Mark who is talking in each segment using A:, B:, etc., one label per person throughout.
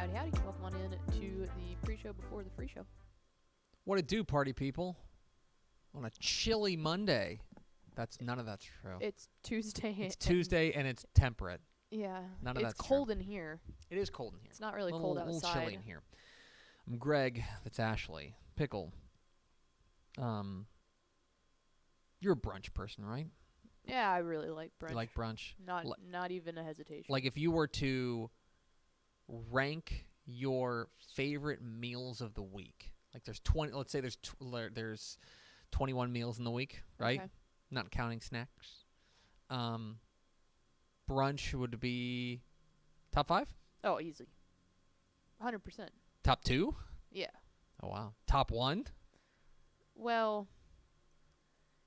A: Howdy, howdy. Welcome on in to the pre-show before the free show.
B: What it do, party people? On a chilly Monday. None of that's true.
A: It's Tuesday.
B: It's Tuesday and it's temperate.
A: Yeah.
B: None of that's
A: It's cold
B: true.
A: in here.
B: It is cold in here.
A: It's not really cold outside.
B: A little chilly in here. I'm Greg. That's Ashley. Pickle. You're a brunch person, right?
A: Yeah, I really like brunch.
B: You like brunch?
A: Not even a hesitation.
B: Like if you were to rank your favorite meals of the week, like there's 20. Let's say there's 21 meals in the week, right?
A: Okay.
B: Not counting snacks. Brunch would be top 5?
A: Oh, easy. 100%.
B: Top 2?
A: Yeah.
B: Oh, wow. Top 1?
A: Well,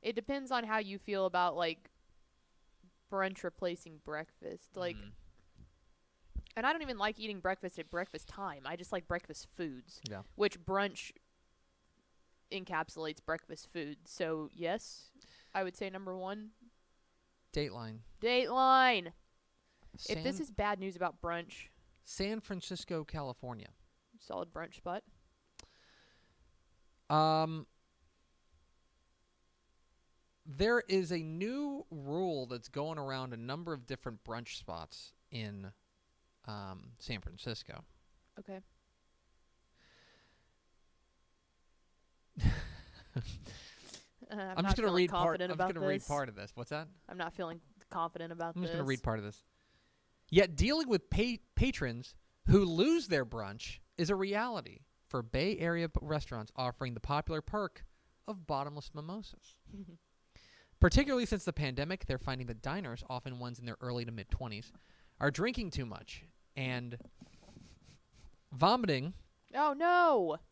A: it depends on how you feel about, like, brunch replacing breakfast. Like, and I don't even like eating breakfast at breakfast time. I just like breakfast foods.
B: Yeah.
A: Which brunch encapsulates breakfast food. So, yes, I would say number 1.
B: Dateline.
A: Dateline. If this is bad news about brunch.
B: San Francisco, California.
A: Solid brunch spot.
B: There is a new rule that's going around a number of different brunch spots in San Francisco.
A: Okay.
B: I'm just going to read part. I'm just going to read part of this. What's that?
A: I'm not feeling confident about this.
B: I'm just going to read part of this. Yet dealing with patrons who lose their brunch is a reality for Bay Area restaurants offering the popular perk of bottomless mimosas. Particularly since the pandemic, they're finding that diners, often ones in their early to mid-20s, are drinking too much and vomiting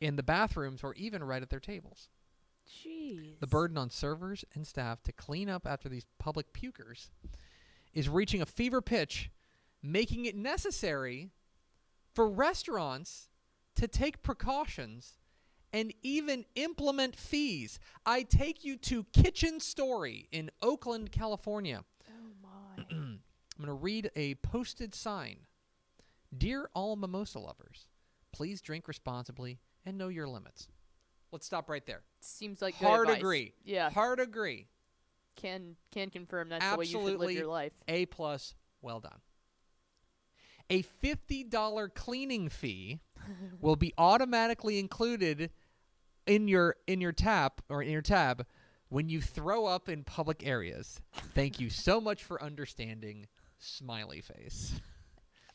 B: in the bathrooms or even right at their tables.
A: Jeez.
B: The burden on servers and staff to clean up after these public pukers is reaching a fever pitch, making it necessary for restaurants to take precautions and even implement fees. I take you to Kitchen Story in Oakland, California.
A: Oh, my.
B: I'm going to read a posted sign. Dear all mimosa lovers, please drink responsibly and know your limits. Let's stop right there.
A: Seems like good
B: Hard
A: advice.
B: agree.
A: Yeah.
B: Hard agree.
A: Can confirm that's
B: Absolutely
A: the way you should live your life.
B: A+, well done. A $50 cleaning fee will be automatically included in your tab when you throw up in public areas. Thank you so much for understanding. Smiley face.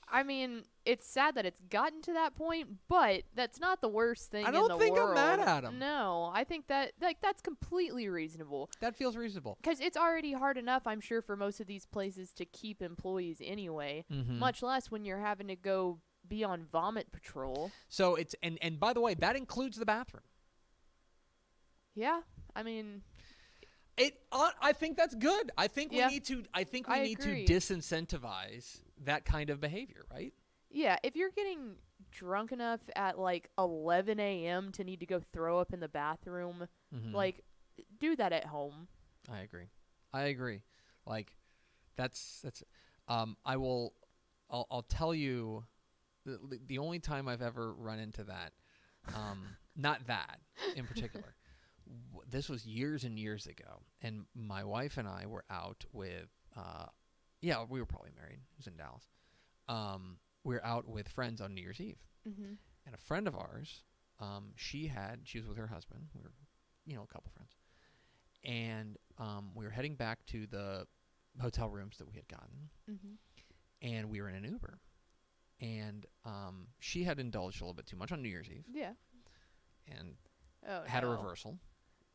A: I mean, it's sad that it's gotten to that point, but that's not the worst thing in the world.
B: I don't think I'm mad at him.
A: No, I think that that's completely reasonable.
B: That feels reasonable.
A: Because it's already hard enough, I'm sure, for most of these places to keep employees anyway, much less when you're having to go be on vomit patrol.
B: So it's and by the way, that includes the bathroom.
A: Yeah, I mean,
B: I think that's good. I think we need to. I think we need
A: agree.
B: to disincentivize that kind of behavior, right?
A: Yeah, if you're getting drunk enough at like 11 a.m. to need to go throw up in the bathroom, like, do that at home.
B: I agree. Like, that's. I'll tell you, the only time I've ever run into that, not that in particular. This was years and years ago, and my wife and I were out with, we were probably married. It was in Dallas. We were out with friends on New Year's Eve, and a friend of ours, she was with her husband. We were, a couple friends, and we were heading back to the hotel rooms that we had gotten, and we were in an Uber, and she had indulged a little bit too much on New Year's Eve. Yeah, and had a reversal.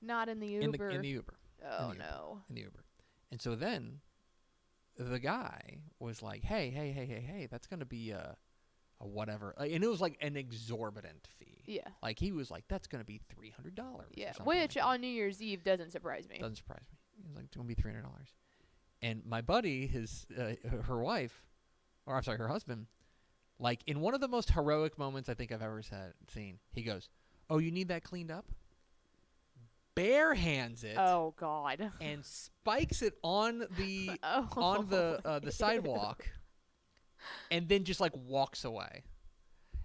A: Not in the Uber.
B: In the Uber.
A: Oh, no.
B: In the Uber. And so then the guy was like, hey, that's going to be a whatever. And it was like an exorbitant fee.
A: Yeah.
B: Like he was like, that's going to be $300.
A: Yeah, which on New Year's Eve doesn't surprise me.
B: Doesn't surprise me. He was like, it's going to be $300. And my buddy, her wife, or I'm sorry, her husband, like in one of the most heroic moments I think I've ever seen, he goes, oh, you need that cleaned up? Bare hands it.
A: Oh God!
B: And spikes it on the the sidewalk, and then just like walks away.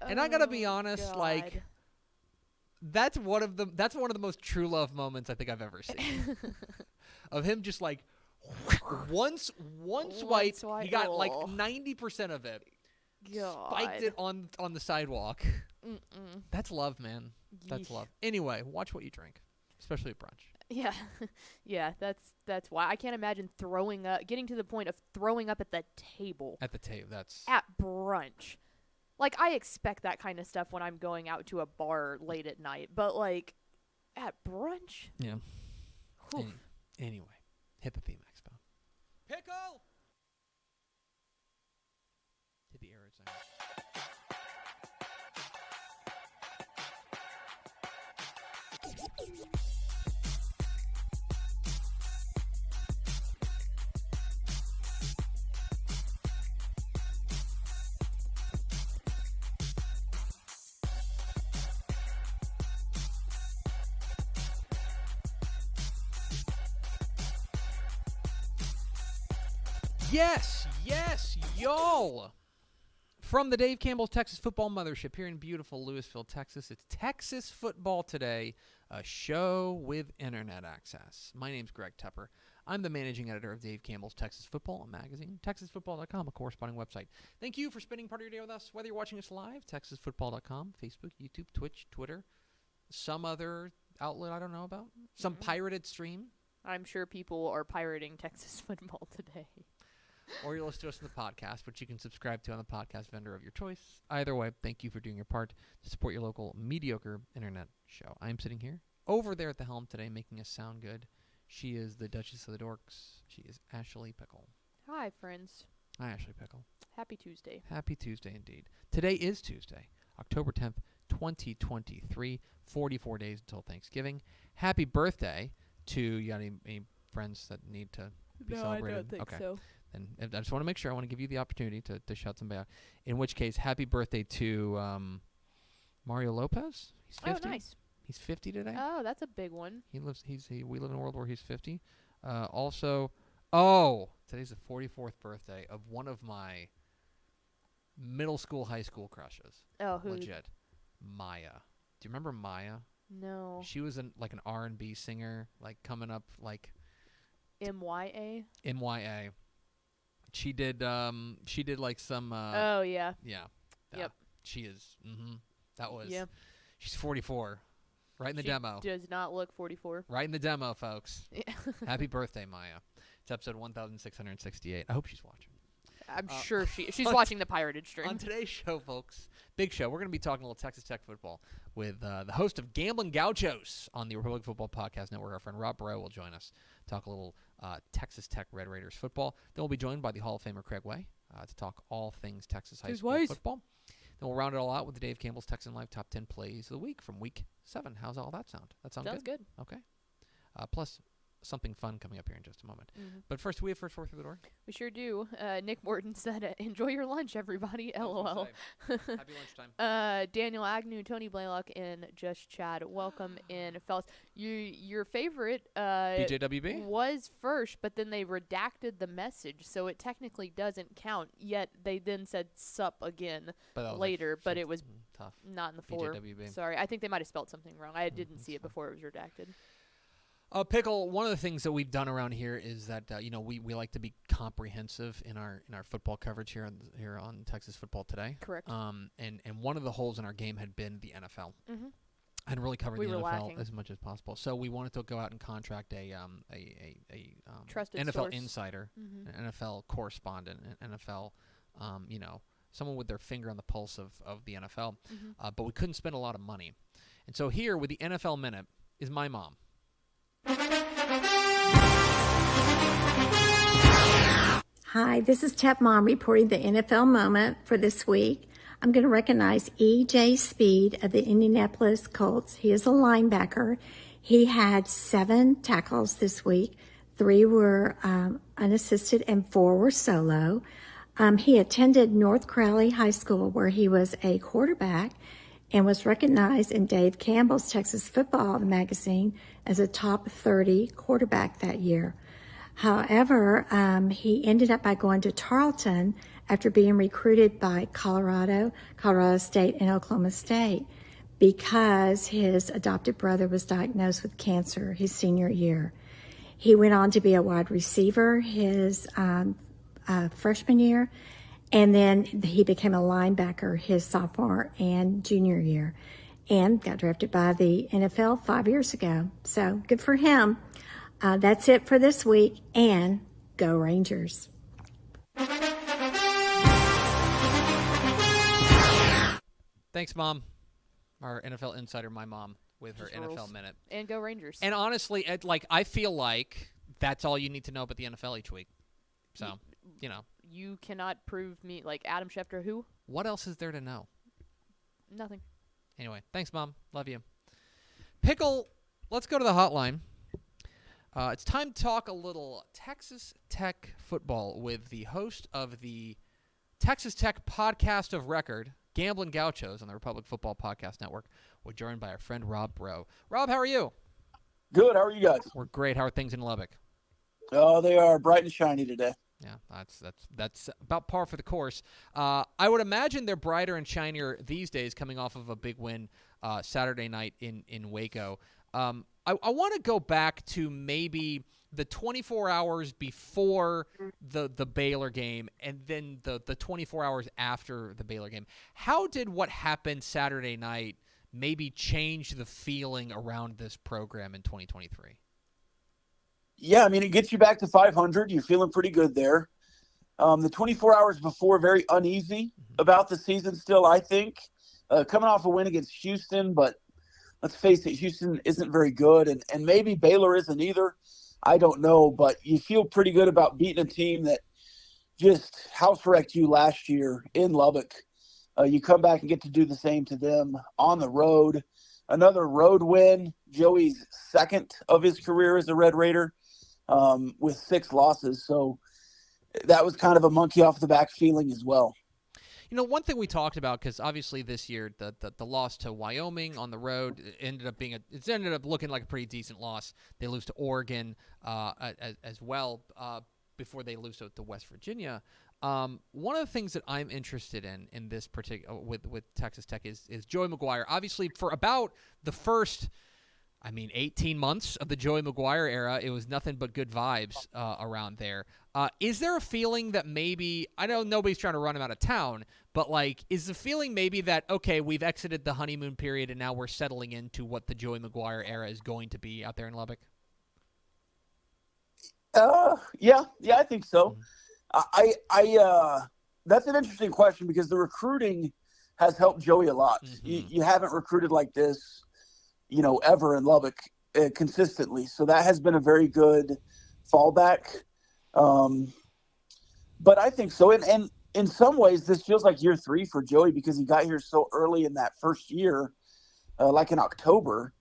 B: And I gotta be honest,
A: God.
B: like, that's one of the most true love moments I think I've ever seen. Of him just like one swipe, he got like 90% of it.
A: God.
B: Spiked it on the sidewalk.
A: Mm-mm.
B: That's love, man. That's love. Anyway, watch what you drink, especially at brunch.
A: Yeah, yeah. That's why I can't imagine getting to the point of throwing up at the table.
B: At the table, that's
A: at brunch. Like, I expect that kind of stuff when I'm going out to a bar late at night, but like at brunch.
B: Yeah. Anyway, hit the theme expo. Pickle. Hit the arid sound. Yes, y'all. From the Dave Campbell's Texas Football Mothership here in beautiful Lewisville, Texas, it's Texas Football Today, a show with internet access. My name's Greg Tepper. I'm the managing editor of Dave Campbell's Texas Football magazine, texasfootball.com, a corresponding website. Thank you for spending part of your day with us, whether you're watching us live, texasfootball.com, Facebook, YouTube, Twitch, Twitter, some other outlet I don't know about, some pirated stream.
A: I'm sure people are pirating Texas Football Today.
B: Or you'll listen to us on the podcast, which you can subscribe to on the podcast vendor of your choice. Either way, thank you for doing your part to support your local mediocre internet show. I'm sitting here over there at the helm today making us sound good. She is the Duchess of the Dorks. She is Ashley Pickle.
A: Hi, friends.
B: Hi, Ashley Pickle.
A: Happy Tuesday.
B: Happy Tuesday indeed. Today is Tuesday, October 10th, 2023. 44 days until Thanksgiving. Happy birthday to, you got any friends that need to be celebrated?
A: I don't think so.
B: And I just want to make sure, I want to give you the opportunity to shout somebody out. In which case, happy birthday to Mario Lopez. He's 50.
A: Oh, nice.
B: He's 50 today.
A: Oh, that's a big one.
B: We live in a world where he's 50. Also, today's the 44th birthday of one of my middle school, high school crushes.
A: Oh, who?
B: Legit. Maya. Do you remember Maya?
A: No.
B: She was like an R&B singer, like coming up like
A: MYA.
B: MYA. She did like some
A: oh yeah.
B: Yeah.
A: Yep.
B: She is. That was.
A: Yeah.
B: She's 44. Right in the demo.
A: Does not look 44.
B: Right in the demo, folks.
A: Yeah.
B: Happy birthday, Maya. It's episode 1668. I hope she's watching.
A: I'm sure she's watching the pirated stream.
B: On today's show, folks, big show, we're going to be talking a little Texas Tech football with the host of Gamblin Gauchos on the Republic Football Podcast Network. Our friend Rob Breaux will join us, talk a little Texas Tech Red Raiders football. Then we'll be joined by the Hall of Famer Craig Way to talk all things Texas high school football. Then we'll round it all out with the Dave Campbell's Texan Live Top 10 Plays of the Week from Week 7. How's all that sound? That sounds
A: good?
B: Okay. Plus something fun coming up here in just a moment. But first, do we have first four through the door?
A: We sure do. Nick Morton said, enjoy your lunch, everybody. LOL.
B: Happy lunchtime.
A: Daniel Agnew, Tony Blaylock, and Just Chad. Welcome in, fellas. Your favorite
B: BJWB
A: was first, but then they redacted the message, so it technically doesn't count. Yet they then said sup again later, but it was
B: tough.
A: Not in the four.
B: BJWB.
A: Sorry, I think they might have spelled something wrong. I didn't see it before it was redacted.
B: Pickle, one of the things that we've done around here is that we like to be comprehensive in our football coverage here on Texas Football Today.
A: Correct.
B: And one of the holes in our game had been the NFL. And really covering the NFL
A: lacking
B: as much as possible. So we wanted to go out and contract a
A: trusted
B: NFL
A: source.
B: Insider, an NFL correspondent, an NFL someone with their finger on the pulse of the NFL. But we couldn't spend a lot of money. And so here with the NFL Minute is my mom.
C: Hi, this is Tep Mom reporting the NFL moment for this week. I'm going to recognize E.J. Speed of the Indianapolis Colts. He is a linebacker. He had 7 tackles this week. 3 were unassisted and 4 were solo. He attended North Crowley High School where he was a quarterback and was recognized in Dave Campbell's Texas Football magazine as a top 30 quarterback that year. However, he ended up by going to Tarleton after being recruited by Colorado State, and Oklahoma State because his adopted brother was diagnosed with cancer his senior year. He went on to be a wide receiver his freshman year, and then he became a linebacker his sophomore and junior year, and got drafted by the NFL 5 years ago. So good for him. That's it for this week, and go Rangers.
B: Thanks, Mom. Our NFL insider, my mom, with her NFL Minute.
A: And go Rangers.
B: And honestly, I feel like that's all you need to know about the NFL each week. So,
A: You cannot prove me, like Adam Schefter who?
B: What else is there to know?
A: Nothing.
B: Anyway, thanks, Mom. Love you. Pickle, let's go to the hotline. It's time to talk a little Texas Tech football with the host of the Texas Tech podcast of record, Gamblin Gauchos, on the Republic Football Podcast Network. We're joined by our friend Rob Breaux. Rob, how are you?
D: Good. How are you guys?
B: We're great. How are things in Lubbock?
D: Oh, they are bright and shiny today.
B: Yeah, that's about par for the course. I would imagine they're brighter and shinier these days, coming off of a big win Saturday night in Waco. I want to go back to maybe the 24 hours before the Baylor game and then the 24 hours after the Baylor game. How did what happened Saturday night maybe change the feeling around this program in 2023?
D: Yeah, I mean, it gets you back to 500. You're feeling pretty good there. The 24 hours before, very uneasy about the season still, I think. Coming off a win against Houston, but let's face it, Houston isn't very good, and maybe Baylor isn't either. I don't know, but you feel pretty good about beating a team that just house-wrecked you last year in Lubbock. You come back and get to do the same to them on the road. Another road win, Joey's second of his career as a Red Raider, with 6 losses. So that was kind of a monkey off the back feeling as well.
B: One thing we talked about, because obviously this year the loss to Wyoming on the road ended up looking like a pretty decent loss. They lose to Oregon as well before they lose to West Virginia. One of the things that I'm interested in this particular with Texas Tech is Joey McGuire. Obviously, for about the first 18 months of the Joey McGuire era, it was nothing but good vibes around there. Is there a feeling that maybe, I know nobody's trying to run him out of town, but is the feeling maybe that, okay, we've exited the honeymoon period and now we're settling into what the Joey McGuire era is going to be out there in Lubbock?
D: Yeah, I think so. That's an interesting question because the recruiting has helped Joey a lot. You haven't recruited like this, ever in Lubbock consistently. So that has been a very good fallback. But I think so. And in some ways, this feels like year 3 for Joey because he got here so early in that first year, like in October.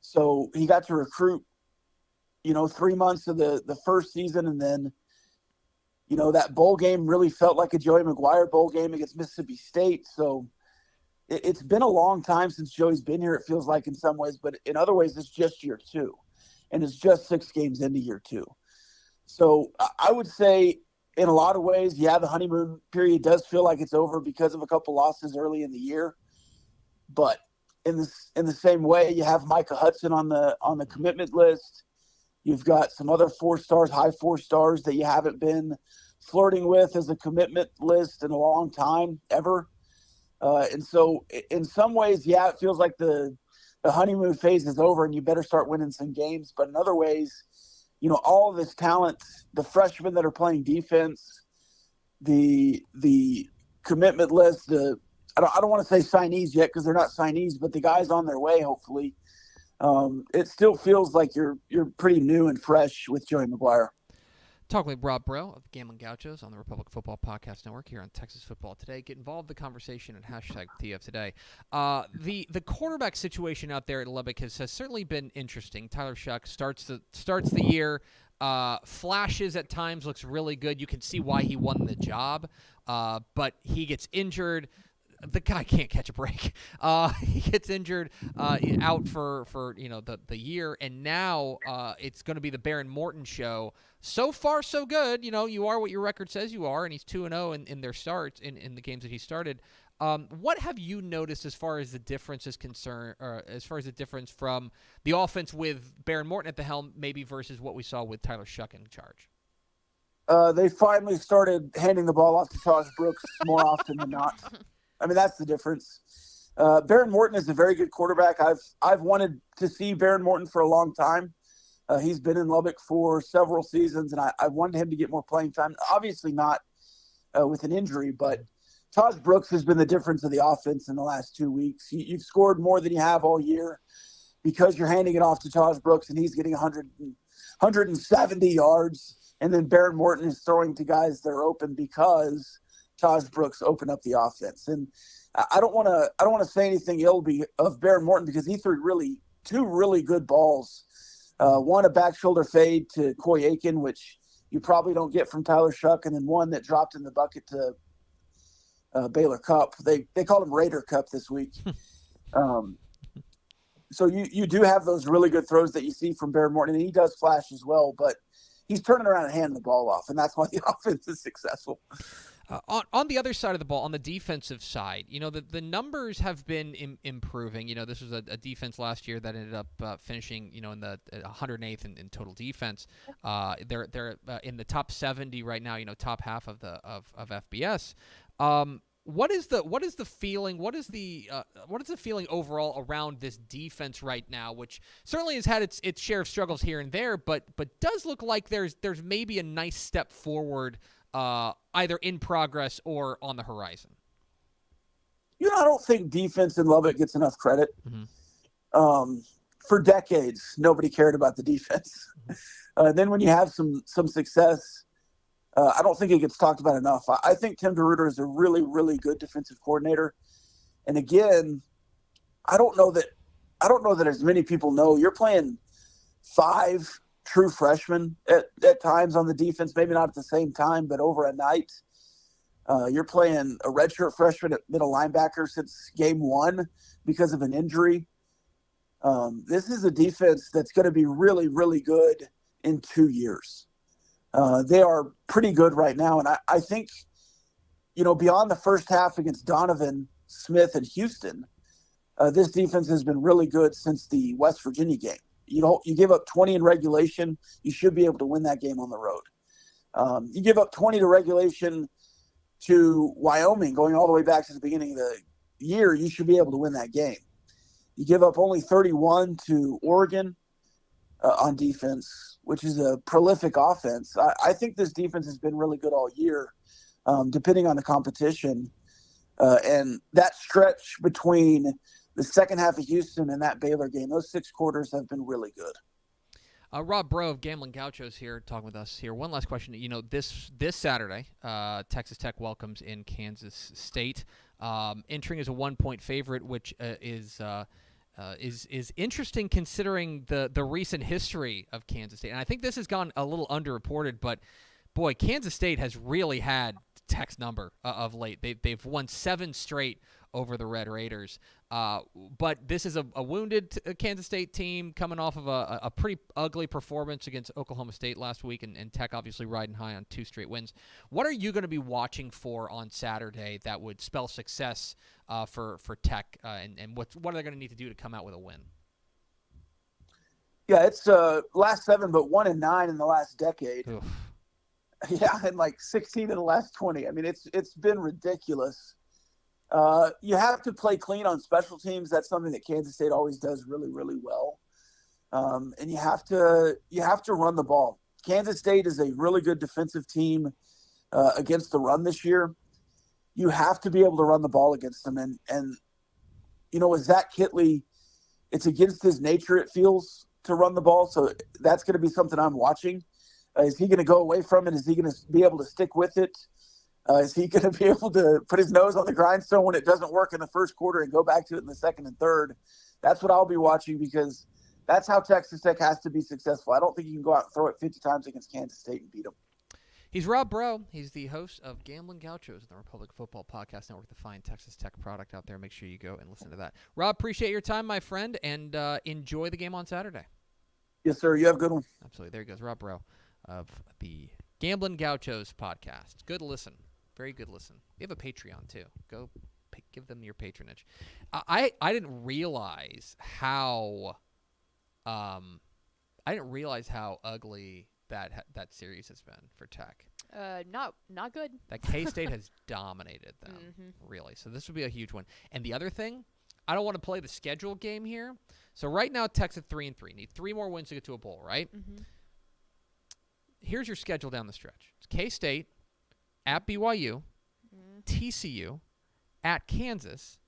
D: So he got to recruit, 3 months of the first season. And then, that bowl game really felt like a Joey McGuire bowl game against Mississippi State. So it's been a long time since Joey's been here, it feels like in some ways, but in other ways, it's just year 2. And it's just 6 games into year 2. So I would say in a lot of ways, yeah, the honeymoon period does feel like it's over because of a couple losses early in the year. But in the same way, you have Micah Hudson on the commitment list. You've got some other 4-stars, high 4-stars that you haven't been flirting with as a commitment list in a long time, ever. And so in some ways, yeah, it feels like the honeymoon phase is over and you better start winning some games. But in other ways, all of this talent, the freshmen that are playing defense, the commitment list, I don't want to say signees yet because they're not signees, but the guys on their way, hopefully. It still feels like you're pretty new and fresh with Joey McGuire.
B: Talking with Rob Breaux of Gamblin Gauchos on the Republic Football Podcast Network here on Texas Football Today. Get involved in the conversation at #TF Today. The quarterback situation out there at Lubbock has certainly been interesting. Tyler Shuck starts the year, flashes at times, looks really good. You can see why he won the job, but he gets injured. the guy can't catch a break. He gets injured, out for the year, and now it's going to be the Baron Morton show. So far, so good. You are what your record says you are, and he's 2-0 in their starts in the games that he started. What have you noticed as far as the difference is concerned, or as far as the difference from the offense with Baron Morton at the helm, maybe versus what we saw with Tyler Shuck in charge?
D: They finally started handing the ball off to Taj Brooks more often than not. I mean, that's the difference. Baron Morton is a very good quarterback. I've wanted to see Baron Morton for a long time. He's been in Lubbock for several seasons, and I wanted him to get more playing time. Obviously not with an injury, but Taj Brooks has been the difference of the offense in the last 2 weeks. You've scored more than you have all year because you're handing it off to Taj Brooks, and he's getting 170 yards. And then Baron Morton is throwing to guys that are open because Taj Brooks opened up the offense. And I don't want to say anything ill of Baron Morton because he threw two really good balls. One, a back shoulder fade to Coy Aiken, which you probably don't get from Tyler Shuck, and then one that dropped in the bucket to Baylor Cup. They called him Raider Cup this week. So you do have those really good throws that you see from Baron Morton, and he does flash as well, but he's turning around and handing the ball off, and that's why the offense is successful.
B: On the other side of the ball, on the defensive side, the numbers have been improving. This was a defense last year that ended up finishing, in the 108th in total defense. They're in the top 70 right now. Top half of FBS. What is the feeling? What is the feeling overall around this defense right now, which certainly has had its share of struggles here and there, but does look like there's maybe a nice step forward, either in progress or on the horizon?
D: I don't think defense in Lubbock gets enough credit.
B: Mm-hmm.
D: For decades, nobody cared about the defense. Then when you have some success, I don't think it gets talked about enough. I think Tim DeRuyter is a really, really good defensive coordinator. And again, I don't know that as many people know. You're playing 5 true freshmen at times on the defense, maybe not at the same time, but over a night. You're playing a redshirt freshman at middle linebacker since game 1 because of an injury. This is a defense that's going to be really, really good in 2 years. They are pretty good right now. And I think, beyond the first half against Donovan, Smith, and Houston, this defense has been really good since the West Virginia game. You give up 20 in regulation, you should be able to win that game on the road. You give up 20 to regulation to Wyoming, going all the way back to the beginning of the year, you should be able to win that game. You give up only 31 to Oregon on defense, which is a prolific offense. I think this defense has been really good all year, depending on the competition. And that stretch between the second half of Houston and that Baylor game, those 6 quarters have been really good.
B: Rob Breaux of Gamblin Gauchos here, talking with us here. One last question. This Saturday, Texas Tech welcomes in Kansas State, entering as a 1-point favorite, which is interesting considering the recent history of Kansas State. And I think this has gone a little underreported, but boy, Kansas State has really had Tech's number of late. They've won 7 straight over the Red Raiders. But this is a wounded Kansas State team coming off of a pretty ugly performance against Oklahoma State last week, and Tech obviously riding high on 2 straight wins. What are you going to be watching for on Saturday that would spell success for Tech, and what are they going to need to do to come out with a win?
D: Yeah, it's last 7, but 1-9 in the last decade.
B: Oof.
D: Yeah, and like 16 in the last 20. I mean, it's been ridiculous. You have to play clean on special teams. That's something that Kansas State always does really, really well. And you have to run the ball. Kansas State is a really good defensive team against the run this year. You have to be able to run the ball against them. And with Zach Kitley, it's against his nature, it feels, to run the ball. So that's going to be something I'm watching. Is he going to go away from it? Is he going to be able to stick with it? Is he going to be able to put his nose on the grindstone when it doesn't work in the first quarter and go back to it in the second and third? That's what I'll be watching, because that's how Texas Tech has to be successful. I don't think you can go out and throw it 50 times against Kansas State and beat them.
B: He's Rob Breaux. He's the host of Gamblin, Gauchos, the Republic Football Podcast Network, the fine Texas Tech product out there. Make sure you go and listen to that. Rob, appreciate your time, my friend, and enjoy the game on Saturday.
D: Yes, sir. You have a good one.
B: Absolutely. There he goes, Rob Breaux of the Gamblin Gauchos podcast. Good listen. Very good listen. We have a Patreon, too. Go give them your patronage. I didn't realize how ugly that series has been for Tech.
A: Not good.
B: That K-State has dominated them, really. So this would be a huge one. And the other thing, I don't want to play the schedule game here. So right now, Tech's at 3-3. Need 3 more wins to get to a bowl, right? Here's your schedule down the stretch. It's K-State, at BYU, TCU, at Kansas,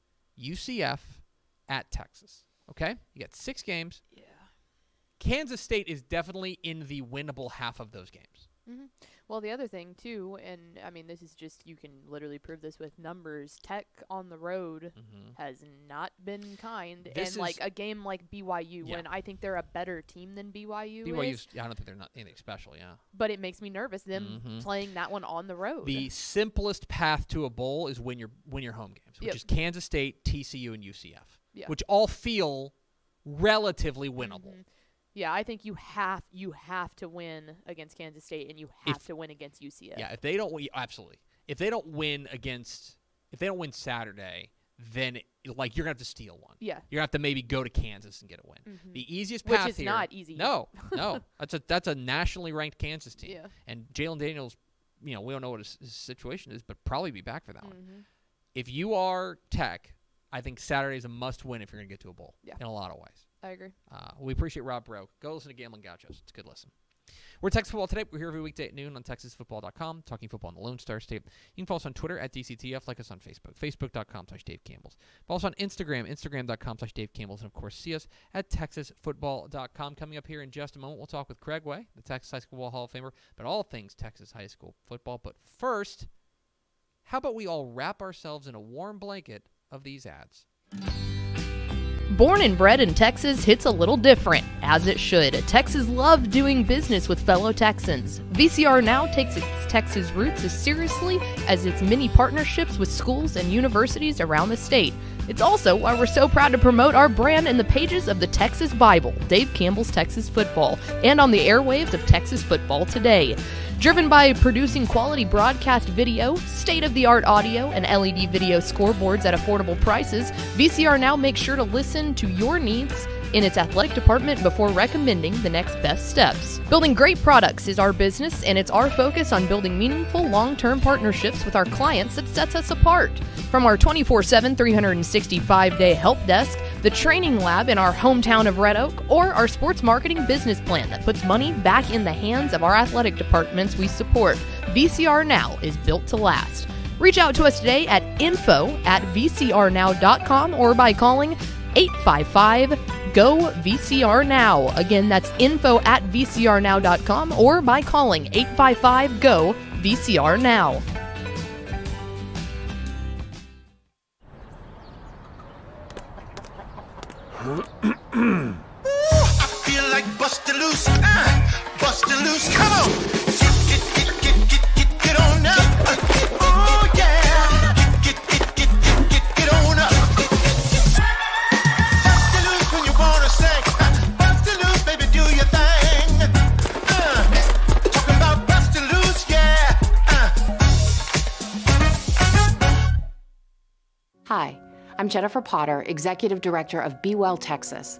B: UCF, at Texas. Okay? You got 6 games.
A: Yeah.
B: Kansas State is definitely in the winnable half of those games.
A: Well, the other thing, too, and, I mean, this is just, you can literally prove this with numbers. Tech on the road has not been kind.
B: This
A: and, a game like BYU,
B: Yeah.
A: when I think they're a better team than BYU
B: BYU's,
A: is.
B: I don't think they're not anything special, yeah.
A: But it makes me nervous, them playing that one on the road.
B: The simplest path to a bowl is win your home games, which is Kansas State, TCU, and UCF, which all feel relatively winnable.
A: Yeah, I think you have to win against Kansas State, and you have to win against UCF.
B: Yeah, if they don't win, absolutely. If they don't win Saturday, then you're gonna have to steal one.
A: Yeah,
B: you're gonna have to maybe go to Kansas and get a win. The easiest path
A: which is
B: here,
A: not easy.
B: No, that's a nationally ranked Kansas team.
A: Yeah,
B: and Jalen Daniels, we don't know what his situation is, but probably be back for that one. If you are Tech, I think Saturday is a must-win if you're gonna get to a bowl. Yeah. In a lot of ways.
A: I agree.
B: We appreciate Rob Breaux. Go listen to Gamblin Gauchos. It's a good listen. We're Texas Football Today. We're here every weekday at noon on TexasFootball.com, talking football in the Lone Star State. You can follow us on Twitter at DCTF, like us on Facebook, Facebook.com/Dave Campbell's. Follow us on Instagram, Instagram.com/Dave Campbell's, and of course, see us at TexasFootball.com. Coming up here in just a moment, we'll talk with Craig Way, the Texas High School Hall of Famer, but all things Texas high school football. But first, how about we all wrap ourselves in a warm blanket of these ads?
A: Born and bred in Texas hits a little different, as it should. Texas loves doing business with fellow Texans. VCR Now takes its Texas roots as seriously as its many partnerships with schools and universities around the state. It's also why we're so proud to promote our brand in the pages of the Texas Bible, Dave Campbell's Texas Football, and on the airwaves of Texas Football Today. Driven by producing quality broadcast video, state-of-the-art audio, and LED video scoreboards at affordable prices, VCR Now makes sure to listen to your needs in its athletic department before recommending the next best steps. Building great products is our business, and it's our focus on building meaningful, long-term partnerships with our clients that sets us apart. From our 24/7, 365-day help desk, the training lab in our hometown of Red Oak, or our sports marketing business plan that puts money back in the hands of our athletic departments we support, VCR Now is built to last. Reach out to us today at info@vcrnow.com or by calling 855-GO-VCR-NOW. Again, that's info@vcrnow.com or by calling 855-GO-VCR-NOW.
E: I feel like bustin' loose, bustin' loose. Come on, get on up. Oh yeah, get on up. Bustin' loose when you wanna sing. Bustin' loose, baby, do your thing. Talking about bustin' loose, yeah.
F: Hi, I'm Jennifer Potter, Executive Director of Be Well Texas.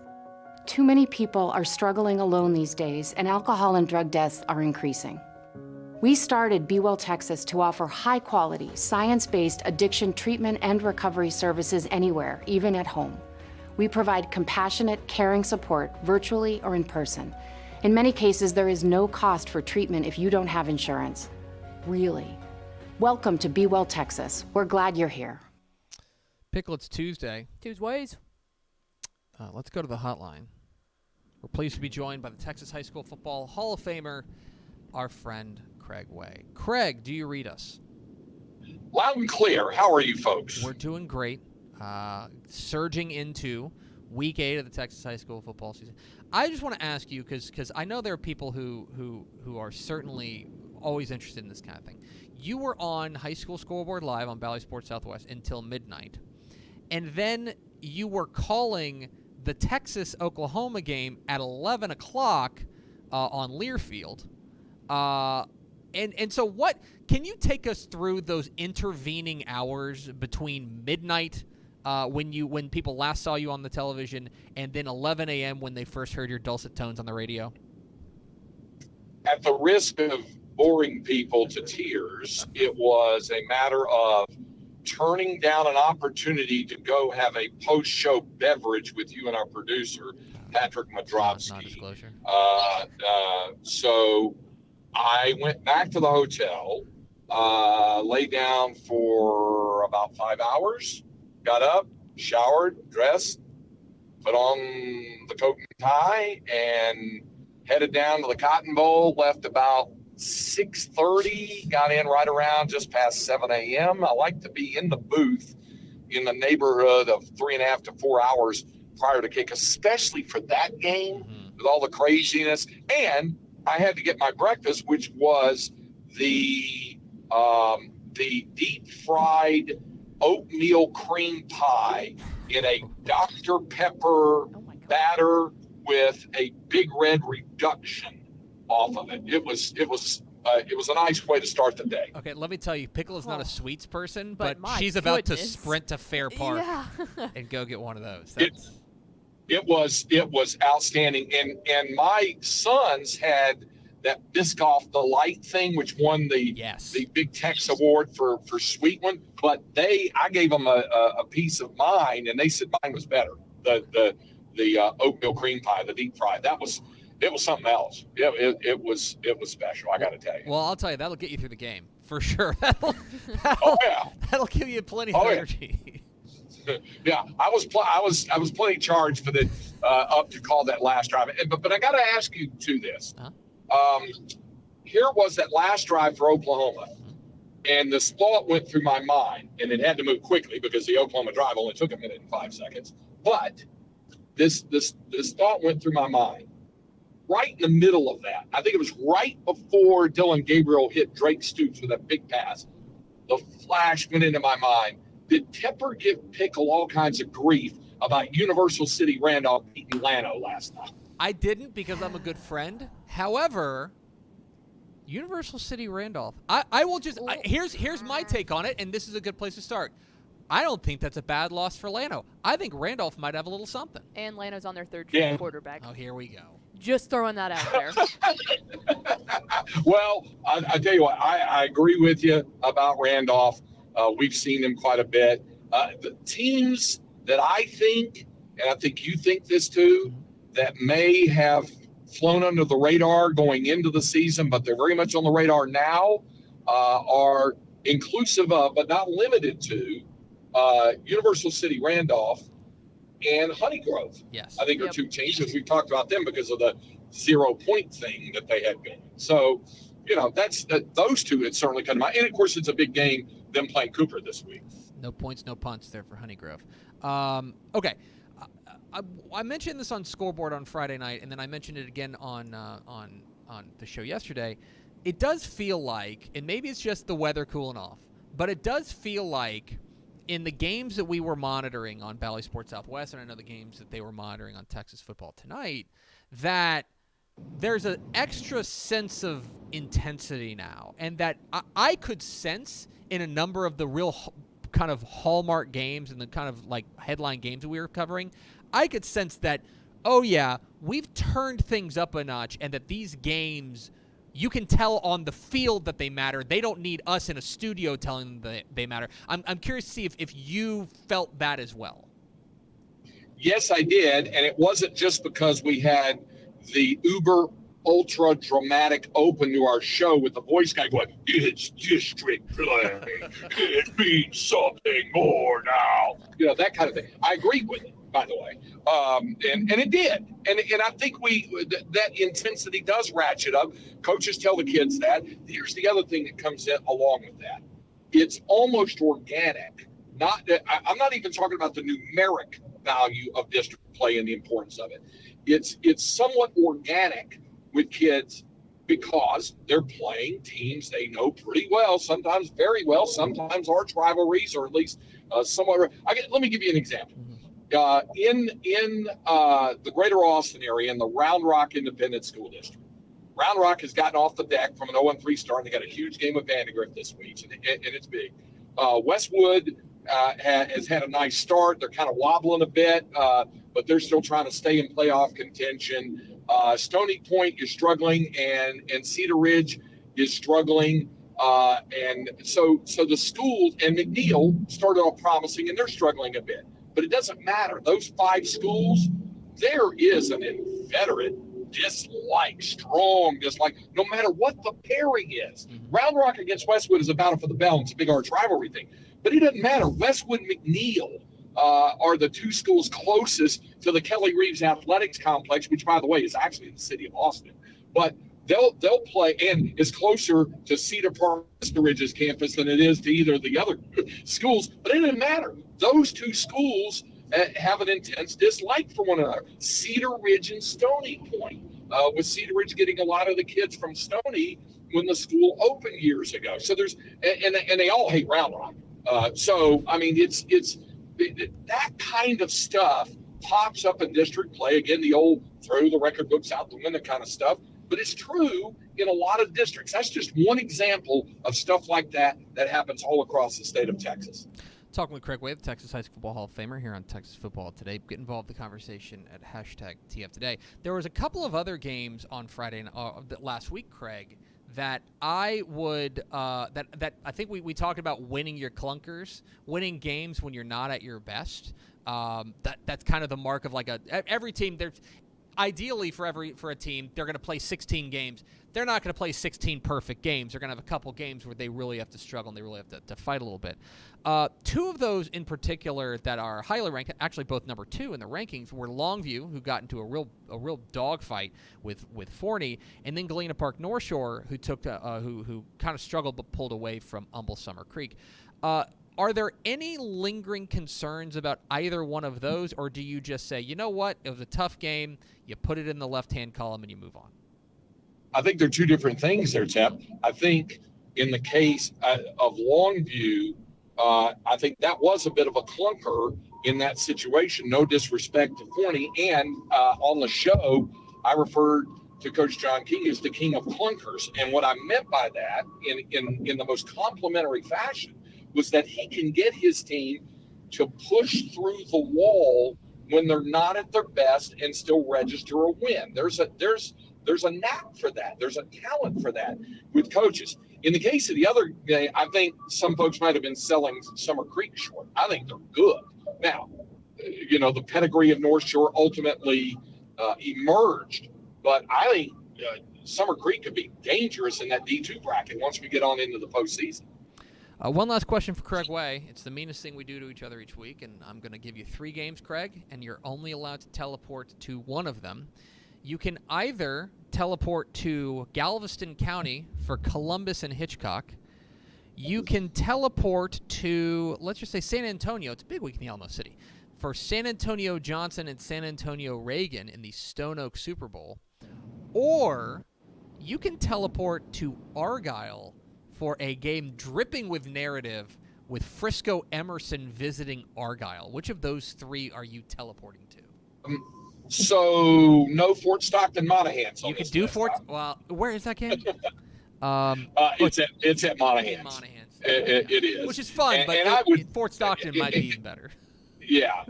F: Too many people are struggling alone these days, and alcohol and drug deaths are increasing. We started Be Well Texas to offer high-quality, science-based addiction treatment and recovery services anywhere, even at home. We provide compassionate, caring support virtually or in person. In many cases, there is no cost for treatment if you don't have insurance. Really. Welcome to Be Well Texas. We're glad you're here.
B: Pickle, it's Tuesday.
A: Tuesdays.
B: Let's go to the hotline. We're pleased to be joined by the Texas High School Football Hall of Famer, our friend Craig Way. Craig, do you read us?
G: Loud and clear. How are you folks?
B: We're doing great. Surging into Week 8 of the Texas High School football season. I just want to ask you, because I know there are people who are certainly always interested in this kind of thing. You were on High School Scoreboard Live on Bally Sports Southwest until midnight, and then you were calling the Texas-Oklahoma game at 11 o'clock on Learfield. And so what – can you take us through those intervening hours between midnight when people last saw you on the television and then 11 a.m. when they first heard your dulcet tones on the radio?
G: At the risk of boring people to tears, it was a matter of turning down an opportunity to go have a post-show beverage with you and our producer, Patrick Madrovsky.
B: Non-disclosure.
G: So I went back to the hotel, lay down for about 5 hours, got up, showered, dressed, put on the coat and tie, and headed down to the Cotton Bowl, left about 6:30, got in right around just past 7 a.m. I like to be in the booth in the neighborhood of 3.5 to 4 hours prior to kick, especially for that game with all the craziness. And I had to get my breakfast, which was the deep fried oatmeal cream pie in a Dr. Pepper batter with a Big Red reduction off of it. It was a nice way to start the day.
B: Okay, let me tell you, Pickle is not a sweets person, but
A: my
B: she's about to
A: goodness.
B: sprint to Fair Park
A: Yeah.
B: and go get one of those.
G: It was outstanding, and my sons had that Biscoff the Light thing, which won the Big Tex Award for sweet one. But I gave them a piece of mine, and they said mine was better. The oatmeal cream pie, the deep fried. It was something else. It was special. I got to tell you.
B: Well, I'll tell you, that'll get you through the game for sure. That'll give you plenty of energy.
G: Yeah, I was plenty charged for the up to call that last drive. But I got to ask you this. Here was that last drive for Oklahoma, and this thought went through my mind, and it had to move quickly because the Oklahoma drive only took 1 minute and 5 seconds. But this thought went through my mind. Right in the middle of that, I think it was right before Dylan Gabriel hit Drake Stoops with that big pass, the flash went into my mind. Did Tepper give Pickle all kinds of grief about Universal City Randolph beating Lano last night?
B: I didn't, because I'm a good friend. However, Universal City Randolph, I will just here's my take on it, and this is a good place to start. I don't think that's a bad loss for Lano. I think Randolph might have a little something.
A: And Lano's on their third string quarterback.
B: Oh, here we go.
A: Just throwing that out there.
G: Well, I tell you what, I agree with you about Randolph. We've seen them quite a bit. The teams that I think, and I think you think this too, that may have flown under the radar going into the season, but they're very much on the radar now, are inclusive of, but not limited to, Universal City Randolph and Honeygrove.
B: Yes.
G: I think are two teams, as we've talked about them because of the 0 point thing that they had going. So, that's those two had certainly come to mind. And of course, it's a big game, them playing Cooper this week.
B: No points, no punts there for Honeygrove. Okay. I mentioned this on Scoreboard on Friday night, and then I mentioned it again on the show yesterday. It does feel like, and maybe it's just the weather cooling off, but it does feel like in the games that we were monitoring on Bally Sports Southwest, and I know the games that they were monitoring on Texas Football Tonight, that there's an extra sense of intensity now, and that I could sense in a number of the real kind of hallmark games and the kind of like headline games that we were covering, I could sense that, oh yeah, we've turned things up a notch, and that these games, you can tell on the field that they matter. They don't need us in a studio telling them that they matter. I'm curious to see if you felt that as well.
G: Yes, I did, and it wasn't just because we had the uber ultra dramatic open to our show with the voice guy going, "It's district play. It means something more now." That kind of thing. I agree with it, by the way, and it did, and I think that intensity does ratchet up. Coaches tell the kids that. Here's the other thing that comes in along with that. It's almost organic. I'm not even talking about the numeric value of district play and the importance of it. It's somewhat organic with kids because they're playing teams they know pretty well, sometimes very well, sometimes arch rivalries, or at least somewhat. Let me give you an example. In the greater Austin area, in the Round Rock Independent School District, Round Rock has gotten off the deck from an 0-3 start. They got a huge game with Vandegrift this week, and it's big. Westwood has had a nice start. They're kind of wobbling a bit, but they're still trying to stay in playoff contention. Stony Point is struggling, and Cedar Ridge is struggling. And so the schools, and McNeil started off promising, and they're struggling a bit. But it doesn't matter. Those 5 schools, there is an inveterate strong dislike, no matter what the pairing is. Round Rock against Westwood is a battle for the bell. It's a big arch rivalry thing. But it doesn't matter. Westwood and McNeil are the 2 schools closest to the Kelly Reeves Athletics Complex, which, by the way, is actually in the city of Austin. But they'll play, and is closer to Cedar Park Ridge's campus than it is to either of the other schools. But it doesn't matter. Those 2 schools have an intense dislike for one another. Cedar Ridge and Stony Point, with Cedar Ridge getting a lot of the kids from Stony when the school opened years ago. So there's, and they all hate Round Rock. So I mean, it's that kind of stuff pops up in district play. Again, the old throw the record books out the window kind of stuff. But it's true in a lot of districts. That's just one example of stuff like that happens all across the state of Texas.
B: Talking with Craig Wade, Texas High School Football Hall of Famer, here on Texas Football Today. Get involved in the conversation at #TF Today. There was a couple of other games on Friday last week, Craig, that I would that I think we talked about winning your clunkers, winning games when you're not at your best. That's kind of the mark of like every team. There's ideally for a team, they're going to play 16 games. They're not going to play 16 perfect games. They're going to have a couple games where they really have to struggle and they really have to fight a little bit. 2 of those in particular that are highly ranked, actually both number 2 in the rankings, were Longview, who got into a real dogfight with Forney, and then Galena Park North Shore, who took who kind of struggled but pulled away from Humble Summer Creek. Are there any lingering concerns about either one of those, or do you just say, you know what, it was a tough game, you put it in the left-hand column and you move on?
G: I think they're 2 different things there, Tep. I think in the case of Longview, I think that was a bit of a clunker in that situation. No disrespect to Forney. And on the show, I referred to Coach John King as the king of clunkers. And what I meant by that in the most complimentary fashion was that he can get his team to push through the wall when they're not at their best and still register a win. There's a knack for that. There's a talent for that with coaches. In the case of the other day, I think some folks might have been selling Summer Creek short. I think they're good. Now, the pedigree of North Shore ultimately emerged, but I think Summer Creek could be dangerous in that D2 bracket once we get on into the postseason.
B: One last question for Craig Way. It's the meanest thing we do to each other each week, and I'm going to give you 3 games, Craig, and you're only allowed to teleport to one of them. You can either teleport to Galveston County for Columbus and Hitchcock. You can teleport to, let's just say, San Antonio. It's a big week in the Alamo City. For San Antonio Johnson and San Antonio Reagan in the Stone Oak Super Bowl. Or you can teleport to Argyle for a game dripping with narrative with Frisco Emerson visiting Argyle. Which of those 3 are you teleporting to?
G: So no Fort Stockton Monahans.
B: You can do Fort. Well, where is that game?
G: It's at Monahans.
B: In Monahans.
G: It is,
B: which is fun, but Fort Stockton might be even better.
G: Yeah.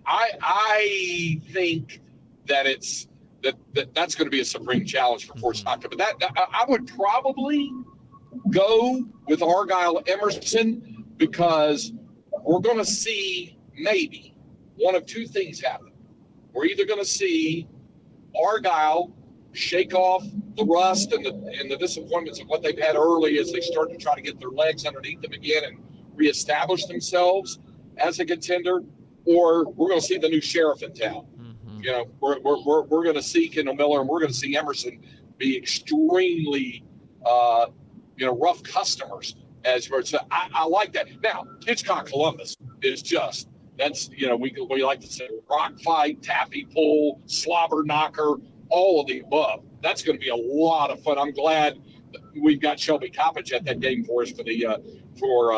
G: I think that that's going to be a supreme challenge for Fort Stockton. But I would probably go with Argyle Emerson, because we're going to see maybe one of 2 things happen. We're either going to see Argyle shake off the rust and the disappointments of what they've had early as they start to try to get their legs underneath them again and reestablish themselves as a contender, or we're going to see the new sheriff in town. We're going to see Kendall Miller, and we're going to see Emerson be extremely rough customers. I like that. Now, Hitchcock Columbus is just. That's, we like to say rock fight, taffy pull, slobber knocker, all of the above. That's going to be a lot of fun. I'm glad we've got Shelby Coppage at that game for us for the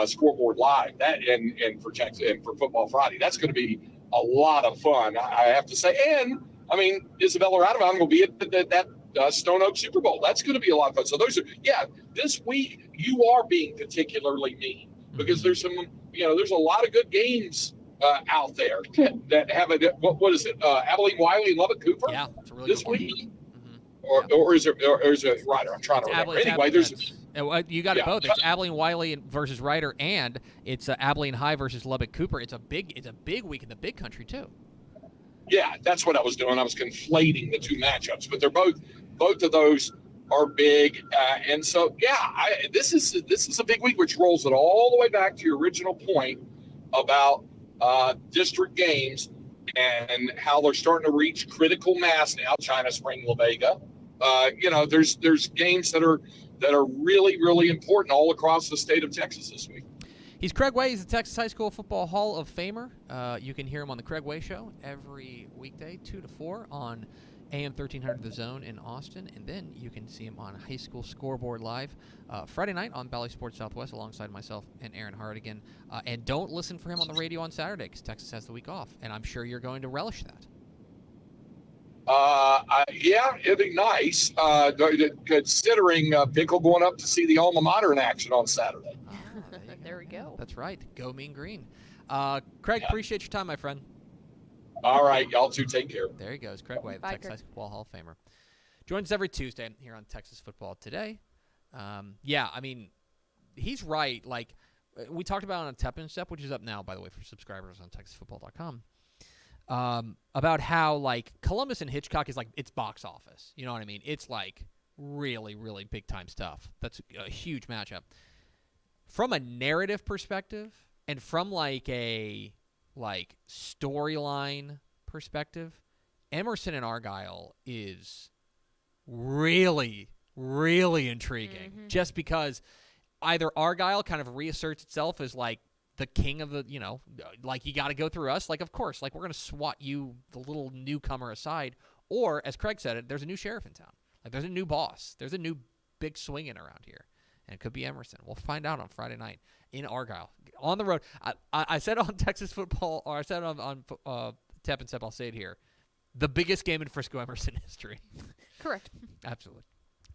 G: Scoreboard Live and for Texas and for Football Friday. That's going to be a lot of fun, I have to say. And I mean, Isabella Radovan will be at that Stone Oak Super Bowl. That's going to be a lot of fun. So this week you are being particularly mean because there's a lot of good games out there that have what is it? Abilene Wiley and Lubbock Cooper.
B: Yeah, it's a really
G: this
B: good
G: week. Or is it Ryder? I'm trying to remember. Anyway,
B: you got it both. It's Abilene Wiley versus Ryder, and it's Abilene High versus Lubbock Cooper. It's a big week in the Big Country too.
G: Yeah, that's what I was doing. I was conflating the two matchups, but they're both of those are big, and so this is a big week, which rolls it all the way back to your original point about district games and how they're starting to reach critical mass now. China Spring, La Vega. There's games that are really, really important all across the state of Texas this week.
B: He's Craig Way. He's the Texas High School Football Hall of Famer. You can hear him on the Craig Way Show every weekday, 2 to 4 on AM 1300 The Zone in Austin. And then you can see him on High School Scoreboard Live Friday night on Valley Sports Southwest alongside myself and Aaron Hardigan. And don't listen for him on the radio on Saturday because Texas has the week off. And I'm sure you're going to relish that.
G: It'd be nice, considering Pickle going up to see the alma mater in action on Saturday.
A: There we go.
B: That's right. Go Mean Green. Craig, appreciate your time, my friend.
G: All right. Y'all two take care.
B: There he goes. Craig Way, the Texas High School Football Hall of Famer. Joins us every Tuesday here on Texas Football Today. I mean, he's right. Like, we talked about on Tep and Step, which is up now, by the way, for subscribers on TexasFootball.com. About how, like, Columbus and Hitchcock is, like, it's box office. You know what I mean? It's, like, really, really big-time stuff. That's a huge matchup. From a narrative perspective and from, like, a, storyline perspective, Emerson and Argyle is really, really intriguing. Mm-hmm. Just because either Argyle kind of reasserts itself as, like, the king of the, like, you got to go through us. Like, of course, like, we're going to swat you, the little newcomer, aside. Or, as Craig said it, there's a new sheriff in town. Like, there's a new boss. There's a new big swinging around here. And it could be Emerson. We'll find out on Friday night in Argyle. On the road. I said on Texas Football, or I said on Tep and Step, I'll say it here. The biggest game in Frisco Emerson history.
A: Correct.
B: Absolutely.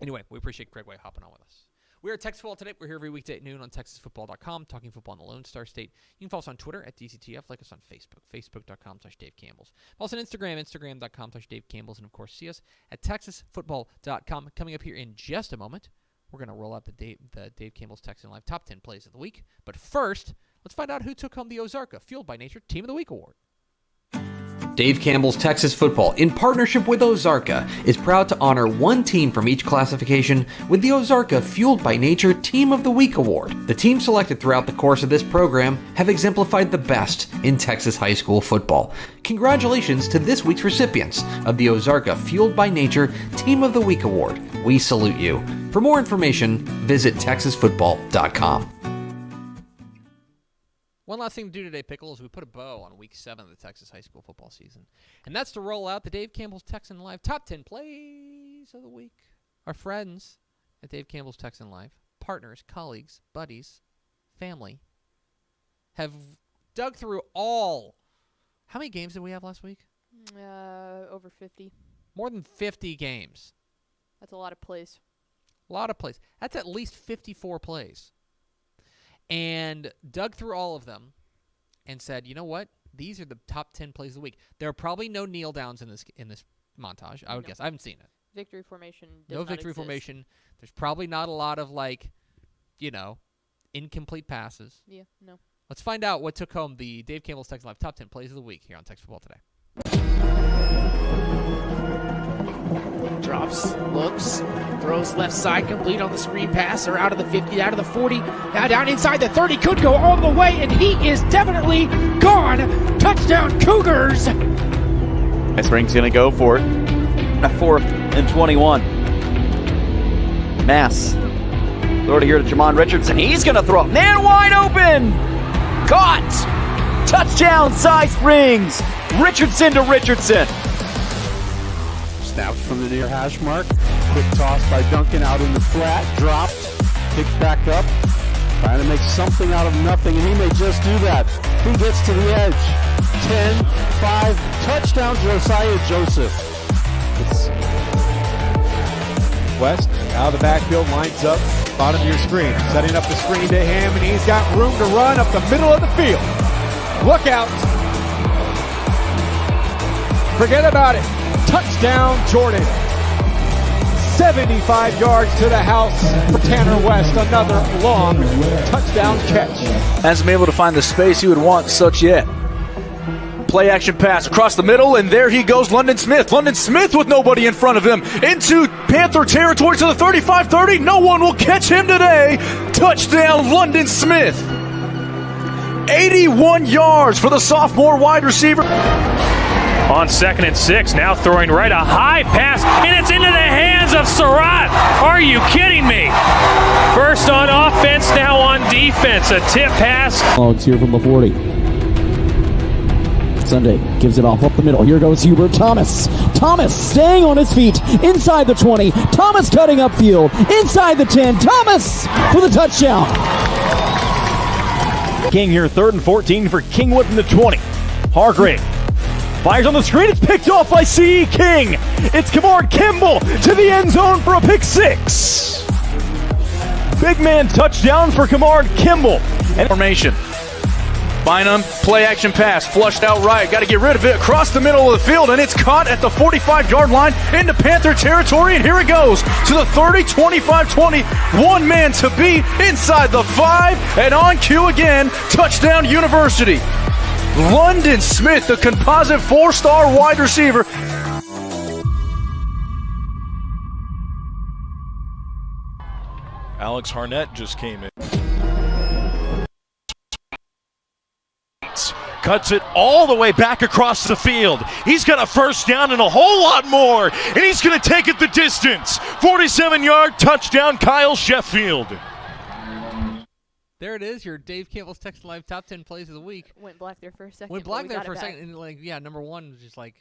B: Anyway, we appreciate Craig Way hopping on with us. We are at Texas Football Today. We're here every weekday at noon on TexasFootball.com, talking football in the Lone Star State. You can follow us on Twitter at DCTF, like us on Facebook, Facebook.com/Dave Campbells. Follow us on Instagram, Instagram.com/Dave Campbells, and of course, see us at TexasFootball.com. Coming up here in just a moment, we're going to roll out the Dave Campbell's Texan Live Top 10 Plays of the Week. But first, let's find out who took home the Ozarka Fueled by Nature Team of the Week Award.
H: Dave Campbell's Texas Football, in partnership with Ozarka, is proud to honor one team from each classification with the Ozarka Fueled by Nature Team of the Week Award. The teams selected throughout the course of this program have exemplified the best in Texas high school football. Congratulations to this week's recipients of the Ozarka Fueled by Nature Team of the Week Award. We salute you. For more information, visit TexasFootball.com.
B: One last thing to do today, Pickle, is we put a bow on Week 7 of the Texas high school football season. And that's to roll out the Dave Campbell's Texan Live Top 10 Plays of the Week. Our friends at Dave Campbell's Texan Live, partners, colleagues, buddies, family, have dug through all. How many games did we have last week?
A: Over 50.
B: More than 50 games.
A: That's a lot of plays.
B: A lot of plays. That's at least 54 plays. And dug through all of them and said, you know what? These are the top 10 plays of the week. There are probably no kneel downs in this montage, I would guess. I haven't seen it.
A: Victory formation does
B: No
A: not
B: victory
A: exist.
B: formation. There's probably not a lot of, incomplete passes.
A: Yeah, no.
B: Let's find out what took home the Dave Campbell's Texas Live Top 10 Plays of the Week here on Texas Football Today.
I: Drops, looks, throws left side, complete on the screen pass, or out of the 50, out of the 40, now down inside the 30, could go all the way, and he is definitely gone. Touchdown Cougars!
J: Spring's going to go for it. A 4th and 21. Mass. Throw it here to Jamon Richardson. He's going to throw it. Man wide open! Caught! Touchdown, Cy Springs! Richardson to Richardson.
K: Snaps from the near hash mark. Quick toss by Duncan out in the flat. Dropped. Picked back up. Trying to make something out of nothing, and he may just do that. He gets to the edge. 10, 5, touchdown Josiah Joseph.
L: It's West out of the backfield, lines up, bottom of your screen. Setting up the screen to him, and he's got room to run up the middle of the field. Look out. Forget about it. Touchdown, Jordan. 75 yards to the house for Tanner West. Another long touchdown catch.
J: Hasn't been able to find the space he would want such yet. Play action pass across the middle, and there he goes, London Smith. London Smith with nobody in front of him. Into Panther territory to the 35-30. No one will catch him today. Touchdown, London Smith. 81 yards for the sophomore wide receiver.
M: On 2nd and 6, now throwing right a high pass, and it's into the hands of Surratt. Are you kidding me? First on offense, now on defense. A tip pass.
N: Logs here from the 40. Sunday gives it off up the middle. Here goes Hubert Thomas. Thomas staying on his feet inside the 20. Thomas cutting upfield inside the 10. Thomas for the touchdown.
O: King here, 3rd and 14 for Kingwood from the 20. Hargrave fires on the screen. It's picked off by C.E. King. It's Kamar Kimball to the end zone for a pick 6. Big man touchdown for Kamar Kimball.
J: And formation. Bynum, play action pass, flushed out right. Got to get rid of it across the middle of the field, and it's caught at the 45-yard line into Panther territory, and here it goes to the 30, 25, 20. One man to beat inside the 5, and on cue again, touchdown University. London Smith, the composite 4-star wide receiver.
O: Alex Harnett just came in. Cuts it all the way back across the field. He's got a first down and a whole lot more, and he's going to take it the distance. 47-yard touchdown, Kyle Sheffield.
B: There it is, your Dave Campbell's Texas Live Top 10 Plays of the Week.
A: Went black there for a second.
B: Went black there for a second, and number one was just like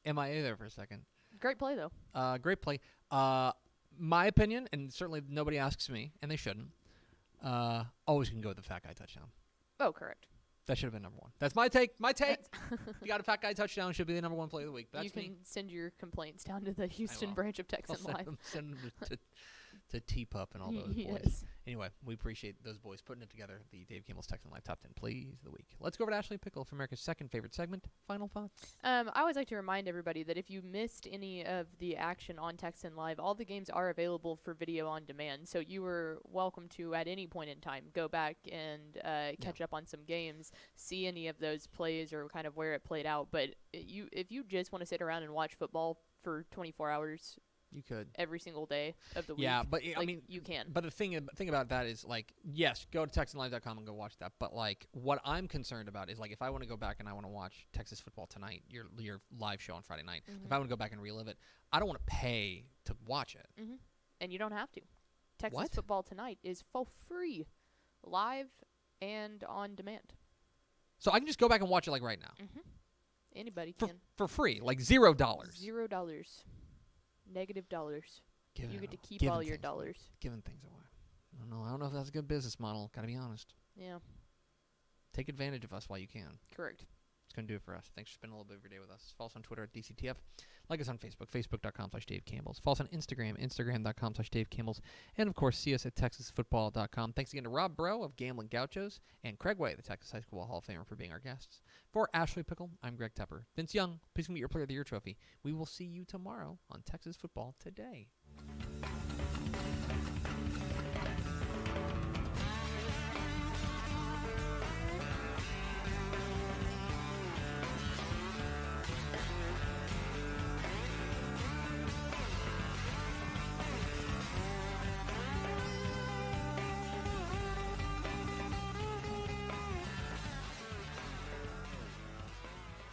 B: MIA there for a second.
A: Great play, though.
B: Great play. My opinion, and certainly nobody asks me, and they shouldn't, always can go with the fat guy touchdown.
A: Oh, correct.
B: That should have been number one. That's my take. My take. You got a fat guy touchdown. Should be the number one play of the week. That's
A: you can send your complaints down to the Houston branch of Texan Live.
B: Send them to T-Pup and all those boys.
A: Yes.
B: Anyway, we appreciate those boys putting it together. The Dave Campbell's Texan Live Top 10 Plays of the Week. Let's go over to Ashley Pickle for America's second favorite segment. Final thoughts.
A: I always like to remind everybody that if you missed any of the action on Texan Live, all the games are available for video on demand. So you are welcome to, at any point in time, go back and catch up on some games, see any of those plays or kind of where it played out. But if you just want to sit around and watch football for 24 hours,
B: you could
A: every single day of the week.
B: Yeah, but I mean,
A: you can.
B: But the thing about that is, like, yes, go to TexanLive.com and go watch that. But like, what I'm concerned about is, like, if I want to go back and I want to watch Texas football tonight, your live show on Friday night. If I want to go back and relive it, I don't want to pay to watch it.
A: And you don't have to. Texas football tonight is for free, live and on demand.
B: So I can just go back and watch it like right now.
A: Anybody can
B: for free, like $0.
A: $0. Negative dollars. You get to keep all your dollars.
B: Giving things away. I don't know if that's a good business model. Got to be honest.
A: Yeah.
B: Take advantage of us while you can.
A: Correct.
B: It's going to do it for us. Thanks for spending a little bit of your day with us. Follow us on Twitter at DCTF. Like us on Facebook, facebook.com/Dave Campbell's. Follow us on Instagram, instagram.com/Dave Campbell's. And, of course, see us at texasfootball.com. Thanks again to Rob Breaux of Gamblin Gauchos and Craig Way, the Texas High School Hall of Famer, for being our guests. For Ashley Pickle, I'm Greg Tepper. Vince Young, please meet your Player of the Year trophy. We will see you tomorrow on Texas Football Today.